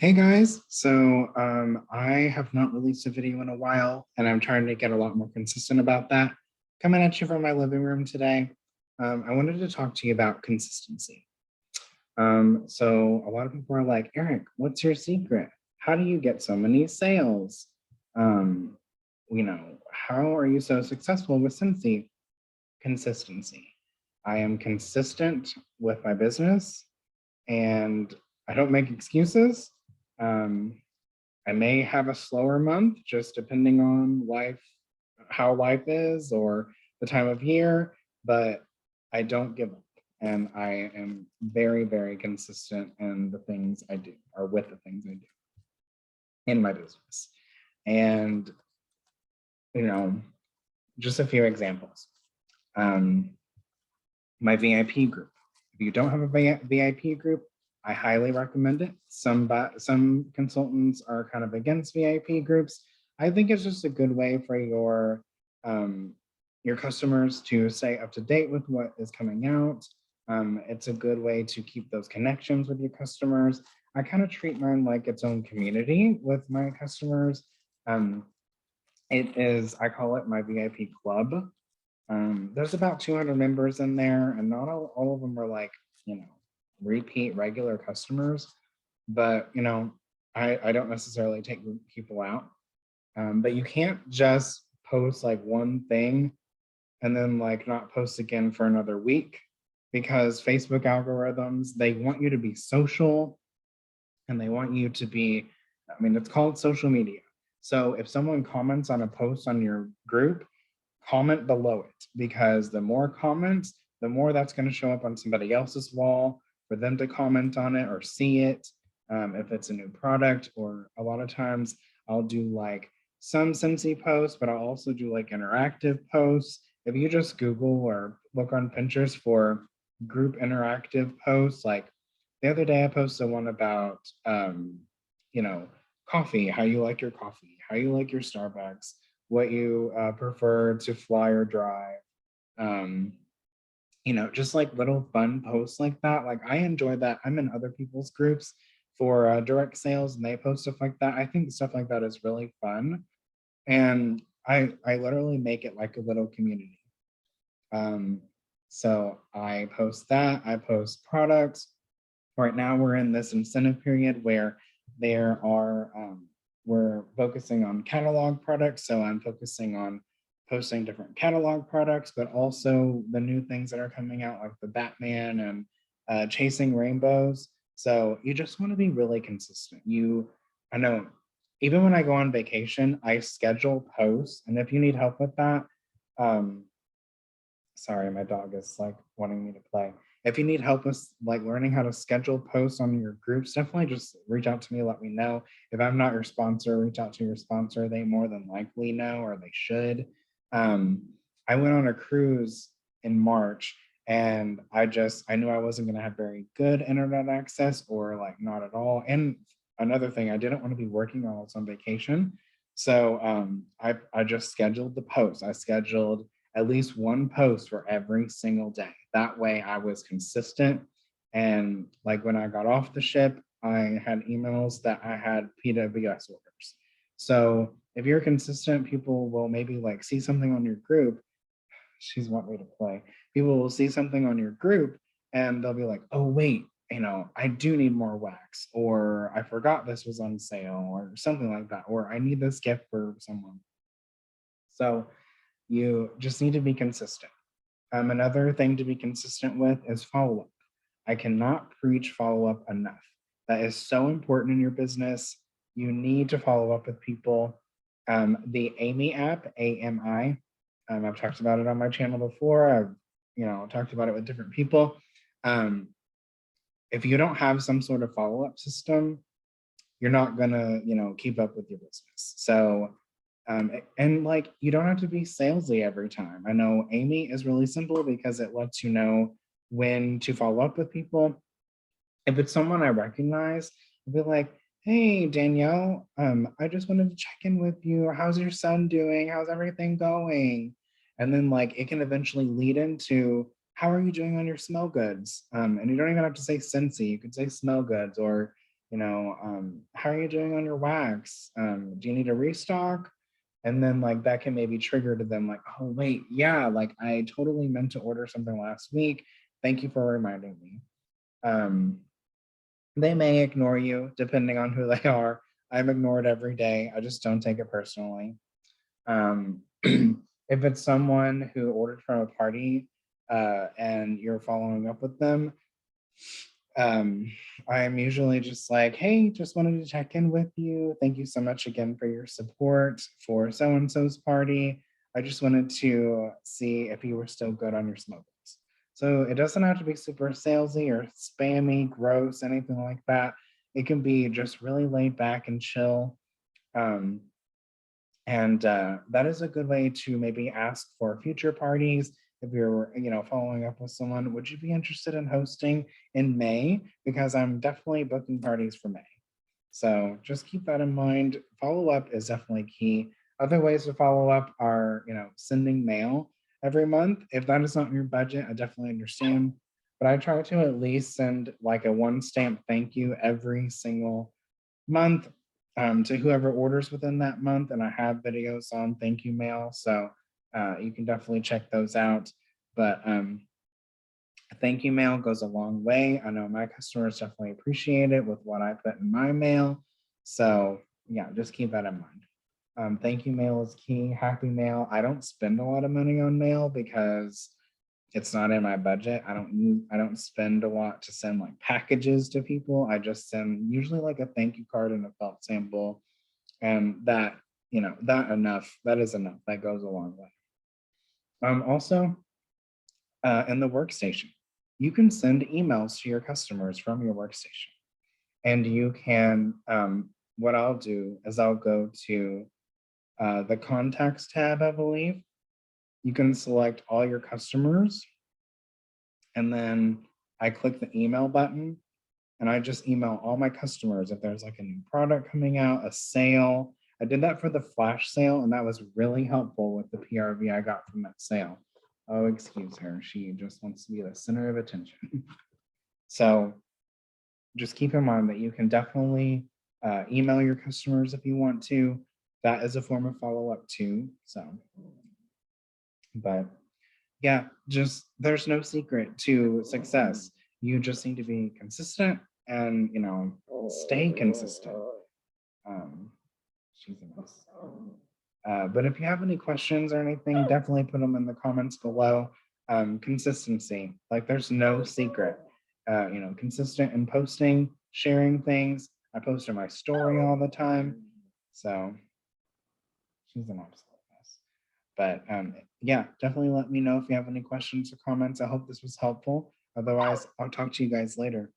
Hey guys, I have not released a video in a while and I'm trying to get a lot more consistent about that. Coming at you from my living room today. I wanted to talk to you about consistency. So a lot of people are like, Eric, what's your secret? How do you get so many sales? Um, how are you so successful with Scentsy? Consistency. I am consistent with my business and I don't make excuses. Um, I may have a slower month just depending on life, how life is, or the time of year, but I don't give up. And I am very, very consistent in the things I do or with the things I do in my business. And, you know, just a few examples. Um, my VIP group. If you don't have a VIP group, I highly recommend it. Some consultants are kind of against VIP groups. I think it's just a good way for your customers to stay up to date with what is coming out. It's a good way to keep those connections with your customers. I kind of treat mine like its own community with my customers. Um, I call it my VIP club. There's about 200 members in there, and not all of them are like, you know, repeat regular customers, but I don't necessarily take people out. But you can't just post like one thing and then like not post again for another week because Facebook algorithms, they want you to be social and they want you to be, I mean, it's called social media. So if someone comments on a post on your group, comment below it because the more comments, the more that's going to show up on somebody else's wall for them to comment on it or see it. If it's a new product, or a lot of times I'll do like some Scentsy posts, but I'll also do like interactive posts. If you just Google or look on Pinterest for group interactive posts, like the other day I posted one about, you know, coffee, how you like your coffee, how you like your Starbucks, what you prefer to fly or drive. Um, just like little fun posts like that. Like I enjoy that. I'm in other people's groups for direct sales and they post stuff like that. I think stuff like that is really fun. And I literally make it like a little community. Um, so I post that, I post products. Right now we're in this incentive period where there are we're focusing on catalog products. So I'm focusing on posting different catalog products, but also the new things that are coming out, like the Batman and Chasing Rainbows. So you just want to be really consistent. I know, even when I go on vacation, I schedule posts, and if you need help with that, um, sorry, my dog is like wanting me to play. If you need help with like learning how to schedule posts on your groups, definitely just reach out to me, let me know. If I'm not your sponsor, reach out to your sponsor. They more than likely know, or they should. Um, I went on a cruise in March and I knew I wasn't going to have very good internet access or like not at all. And another thing, I didn't want to be working while I was on vacation. So I just scheduled the posts. I scheduled at least one post for every single day. That way I was consistent. And like when I got off the ship, I had emails that I had PWS orders. So if you're consistent, people will maybe like see something on your group. She's want me to play. People will see something on your group and they'll be like, oh, wait, I do need more wax, or I forgot this was on sale, or something like that, or I need this gift for someone. So you just need to be consistent. Another thing to be consistent with is follow up. I cannot preach follow up enough. That is so important in your business. You need to follow up with people. The Amy app, AMI, I've talked about it on my channel before. I've talked about it with different people. If you don't have some sort of follow up system, you're not gonna keep up with your business. So and like you don't have to be salesy every time. I know Amy is really simple because it lets you know when to follow up with people. If it's someone I recognize, I'll be like, hey Danielle, I just wanted to check in with you. How's your son doing? How's everything going? And then like it can eventually lead into, how are you doing on your smell goods? And you don't even have to say Scentsy, you could say smell goods, or how are you doing on your wax? Do you need a restock? And then like that can maybe trigger to them like, oh wait, yeah, like I totally meant to order something last week. Thank you for reminding me. Um, they may ignore you depending on who they are. I'm ignored every day. I just don't take it personally. If it's someone who ordered from a party and you're following up with them, um, I'm usually just like, hey, just wanted to check in with you. Thank you so much again for your support for so and so's party. I just wanted to see if you were still good on your smokers. So it doesn't have to be super salesy or spammy, gross, anything like that. It can be just really laid back and chill. Um, and that is a good way to maybe ask for future parties. If you're, following up with someone, would you be interested in hosting in May? Because I'm definitely booking parties for May. So just keep that in mind. Follow up is definitely key. Other ways to follow up are, sending mail every month. If that is not in your budget, I definitely understand. But I try to at least send like a one stamp thank you every single month to whoever orders within that month. And I have videos on thank you mail. So you can definitely check those out. But thank you mail goes a long way. I know my customers definitely appreciate it with what I put in my mail. So yeah, just keep that in mind. Thank you mail is key. Happy mail. I don't spend a lot of money on mail because it's not in my budget. I don't spend a lot to send like packages to people. I just send usually like a thank you card and a felt sample. And that, that is enough. That goes a long way. Also, in the workstation, you can send emails to your customers from your workstation. And you can, what I'll do is I'll go to the contacts tab, I believe. You can select all your customers, and then I click the email button and I just email all my customers if there's like a new product coming out, a sale. I did that for the flash sale, and that was really helpful with the PRV I got from that sale. Oh, excuse her. She just wants to be the center of attention. So just keep in mind that you can definitely email your customers if you want to. That is a form of follow up too. So, but yeah, just there's no secret to success. You just need to be consistent and stay consistent. Um, she's a mess. But if you have any questions or anything, definitely put them in the comments below. Consistency, like there's no secret. Consistent in posting, sharing things. I post in my story all the time. So she's an absolute mess. But yeah, definitely let me know if you have any questions or comments. I hope this was helpful. Otherwise, I'll talk to you guys later.